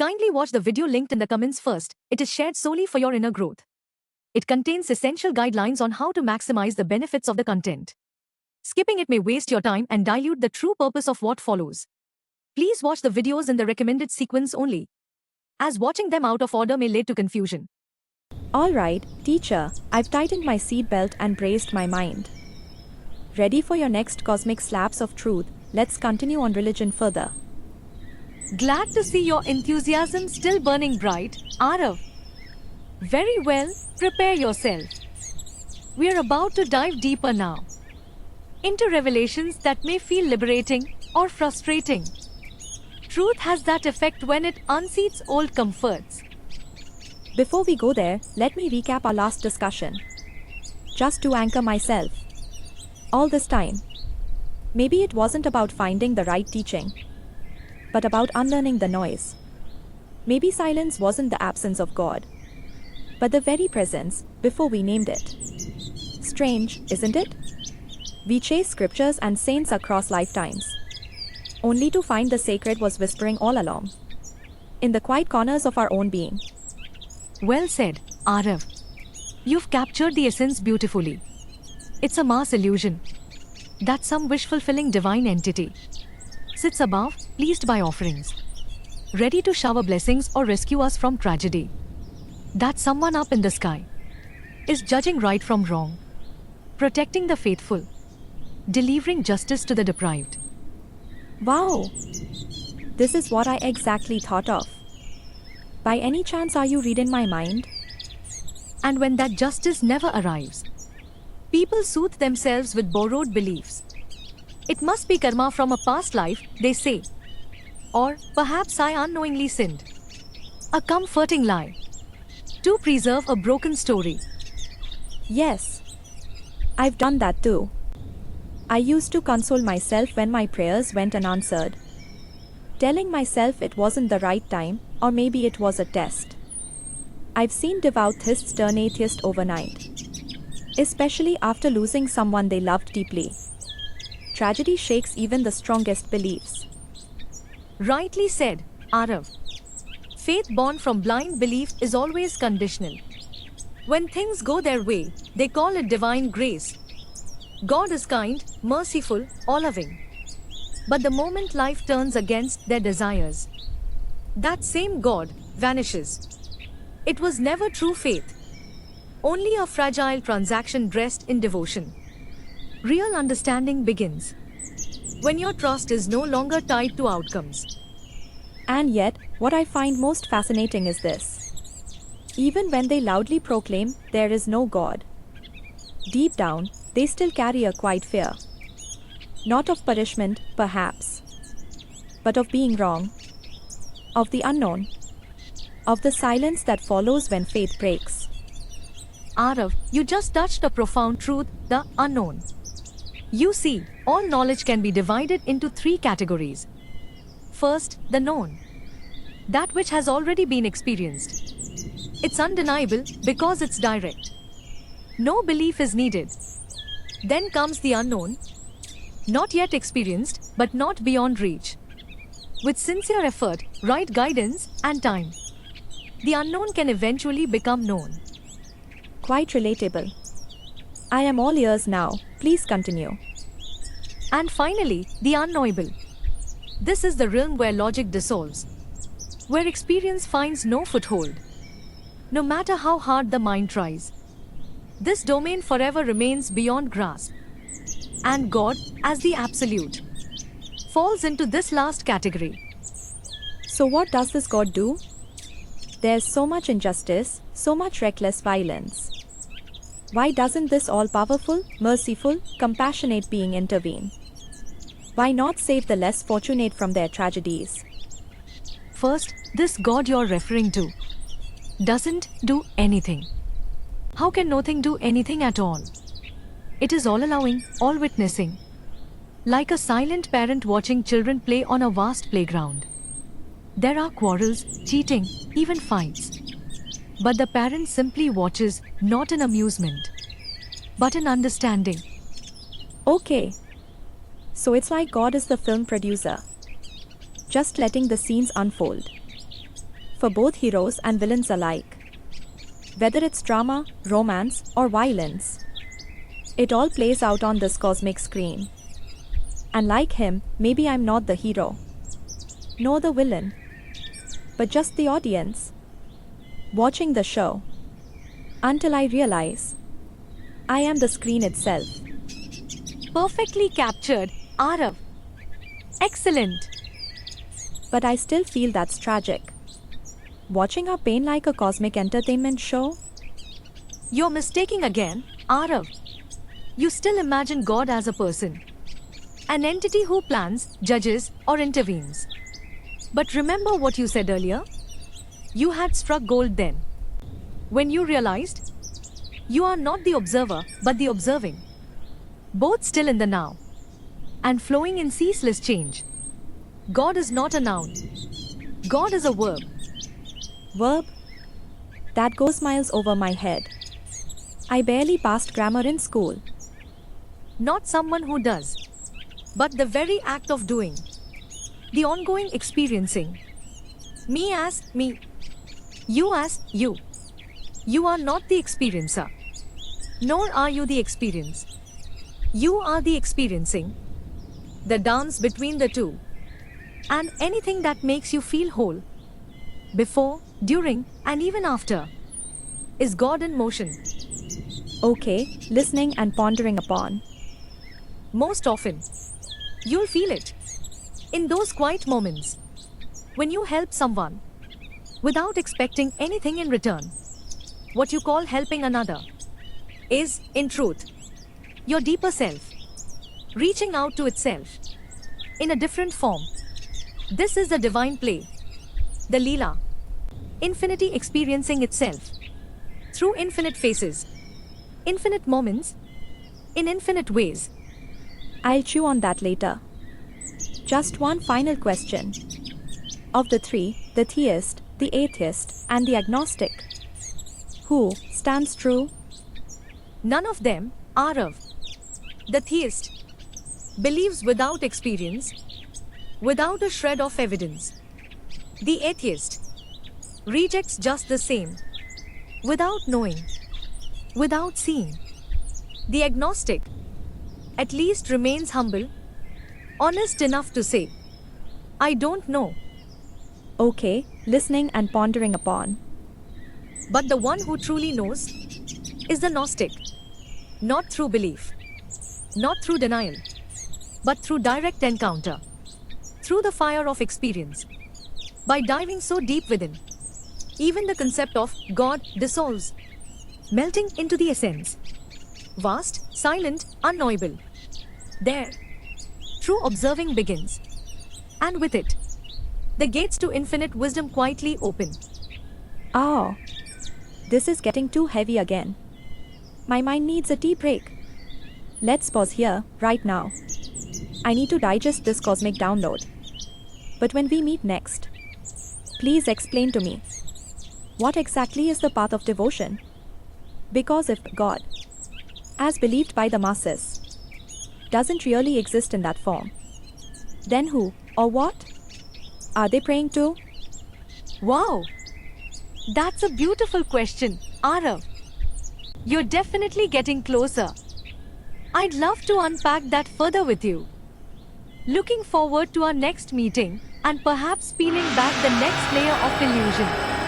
Kindly watch the video linked in the comments first. It is shared solely for your inner growth. It contains essential guidelines on how to maximize the benefits of the content. Skipping it may waste your time and dilute the true purpose of what follows. Please watch the videos in the recommended sequence only, as watching them out of order may lead to confusion. Alright, teacher, I've tightened my seatbelt and braced my mind. Ready for your next cosmic slaps of truth? Let's continue on religion further. Glad to see your enthusiasm still burning bright, Arav. Very well, prepare yourself. We are about to dive deeper now into revelations that may feel liberating or frustrating. Truth has that effect when it unseats old comforts. Before we go there, let me recap our last discussion. Just to anchor myself. All this time, maybe it wasn't about finding the right teaching, but about unlearning the noise. Maybe silence wasn't the absence of God, but the very presence before we named it. Strange, isn't it? We chase scriptures and saints across lifetimes, only to find the sacred was whispering all along, in the quiet corners of our own being. Well said, Arav. You've captured the essence beautifully. It's a mass illusion that some wish-fulfilling divine entity sits above, pleased by offerings, ready to shower blessings or rescue us from tragedy. That someone up in the sky is judging right from wrong, protecting the faithful, delivering justice to the deprived. Wow! This is what I exactly thought of. By any chance are you reading my mind? And when that justice never arrives, people soothe themselves with borrowed beliefs. It must be karma from a past life, they say. Or perhaps I unknowingly sinned. A comforting lie to preserve a broken story. Yes, I've done that too. I used to console myself when my prayers went unanswered, telling myself it wasn't the right time, or maybe it was a test. I've seen devout theists turn atheist overnight, especially after losing someone they loved deeply. Tragedy shakes even the strongest beliefs. Rightly said, Arav. Faith born from blind belief is always conditional. When things go their way, they call it divine grace. God is kind, merciful, all-loving. But the moment life turns against their desires, that same God vanishes. It was never true faith, only a fragile transaction dressed in devotion. Real understanding begins when your trust is no longer tied to outcomes. And yet, what I find most fascinating is this. Even when they loudly proclaim there is no God, deep down, they still carry a quiet fear. Not of punishment, perhaps, but of being wrong, of the unknown, of the silence that follows when faith breaks. Arav, you just touched a profound truth, the unknown. You see, all knowledge can be divided into three categories. First, the known, that which has already been experienced. It's undeniable because it's direct. No belief is needed. Then comes the unknown, not yet experienced, but not beyond reach. With sincere effort, right guidance, and time, the unknown can eventually become known. Quite relatable. I am all ears now, please continue. And finally, the unknowable. This is the realm where logic dissolves, where experience finds no foothold. No matter how hard the mind tries, this domain forever remains beyond grasp. And God, as the absolute, falls into this last category. So what does this God do? There's so much injustice, so much reckless violence. Why doesn't this all-powerful, merciful, compassionate being intervene? Why not save the less fortunate from their tragedies? First, this God you're referring to doesn't do anything. How can nothing do anything at all? It is all allowing, all witnessing. Like a silent parent watching children play on a vast playground. There are quarrels, cheating, even fights. But the parent simply watches, not in amusement, but in understanding. Okay. So it's like God is the film producer, just letting the scenes unfold. for both heroes and villains alike. Whether it's drama, romance, or violence, it all plays out on this cosmic screen. And like him, maybe I'm not the hero, nor the villain, but just the audience, watching the show, until I realize I am the screen itself. Perfectly captured, Arav. Excellent. But I still feel that's tragic. Watching our pain like a cosmic entertainment show? You're mistaking again, Arav. You still imagine God as a person, an entity who plans, judges, or intervenes. But remember what you said earlier? You had struck gold then, when you realized you are not the observer but the observing, both still in the now and flowing in ceaseless change. God is not a noun. God is a verb. Verb? That goes miles over my head. I barely passed grammar in school. Not someone who does, but the very act of doing, the ongoing experiencing. Me as me, you as you. You are not the experiencer, nor are you the experience. You are the experiencing, the dance between the two, and anything that makes you feel whole, before, during, and even after, is God in motion. Okay, listening and pondering upon. Most often, you'll feel it in those quiet moments when you help someone without expecting anything in return. What you call helping another is, in truth, your deeper self reaching out to itself in a different form. This is the divine play, the Leela, infinity experiencing itself through infinite faces, infinite moments, in infinite ways. I'll chew on that later. Just one final question. Of the three, the theist, the atheist, and the agnostic, who stands true? None of them, Arav. The theist believes without experience, without a shred of evidence. The atheist rejects just the same, without knowing, without seeing. The agnostic at least remains humble, honest enough to say, I don't know. Okay, listening and pondering upon. But the one who truly knows is the Gnostic, not through belief, not through denial, but through direct encounter, through the fire of experience. By diving so deep within, even the concept of God dissolves, melting into the essence. Vast, silent, unknowable. There, true observing begins. And with it, the gates to infinite wisdom quietly open. Oh, this is getting too heavy again. My mind needs a tea break. Let's pause here, right now. I need to digest this cosmic download. But when we meet next, please explain to me, what exactly is the path of devotion? Because if God, as believed by the masses, doesn't really exist in that form, then who or what are they praying to? Wow! That's a beautiful question, Arav. You're definitely getting closer. I'd love to unpack that further with you. Looking forward to our next meeting and perhaps peeling back the next layer of illusion.